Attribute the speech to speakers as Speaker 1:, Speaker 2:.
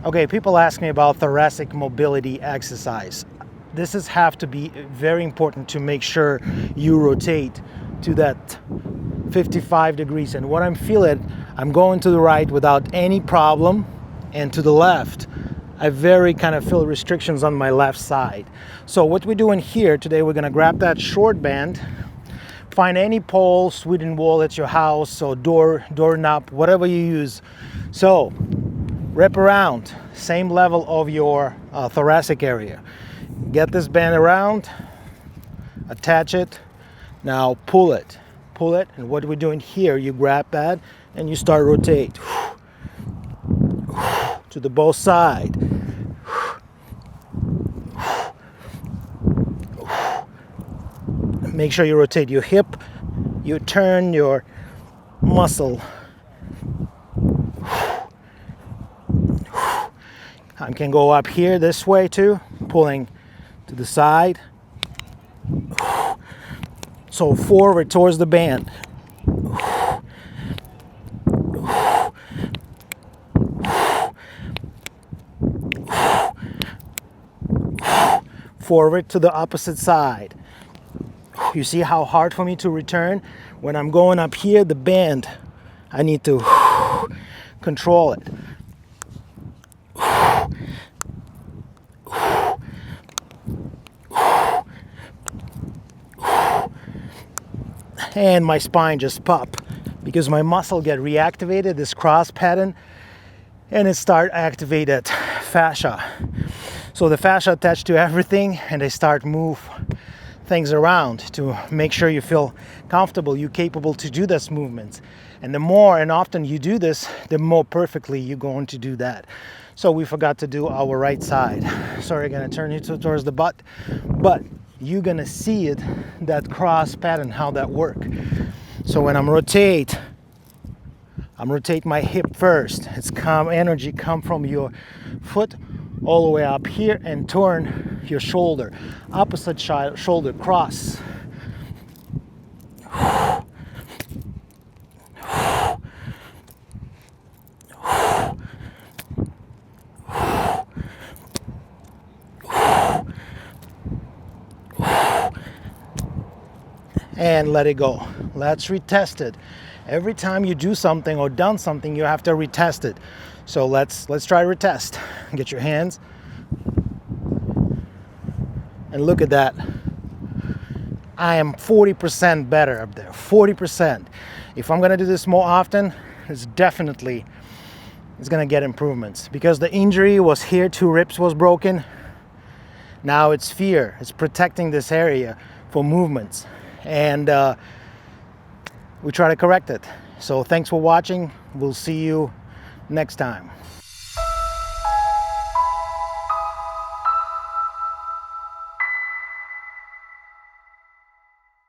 Speaker 1: Okay, people ask me about thoracic mobility exercise. This is have to be very important to make sure you rotate to that 55 degrees. And what I'm feeling, I'm going to the right without any problem, and to the left, I very kind of feel restrictions on my left side. So what we're doing here today, we're gonna grab that short band, find any pole, wooden wall at your house, or doorknob, whatever you use. So wrap around, same level of your thoracic area. Get this band around, attach it, now pull it, and what we're doing here, you grab that and you start rotate to the both side. Make sure you rotate your hip, you turn your muscle. I can go up here this way too, pulling to the side. So forward towards the band. Forward to the opposite side. You see how hard for me to return? When I'm going up here, the band, I need to control it. And my spine just pop because my muscle get reactivated, this cross pattern, and it start activated fascia. So the fascia attached to everything, and they start move things around to make sure you feel comfortable, you're capable to do this movements. And the more and often you do this, the more perfectly you're going to do that. So we forgot to do our right side. Sorry, I'm gonna turn you towards the butt, but you're gonna see it, that cross pattern, how that work. So when I'm rotate my hip first. It's energy come from your foot all the way up here and turn your shoulder, opposite shoulder cross. And let it go. Let's retest it. Every time you do something or done something, you have to retest it. So let's try retest. Get your hands and look at that. I am 40% better up there. 40%. If I'm gonna do this more often, it's gonna get improvements, because the injury was here, 2 ribs was broken. Now it's fear. It's protecting this area for movements, and we try to correct it. So thanks for watching. We'll see you next time.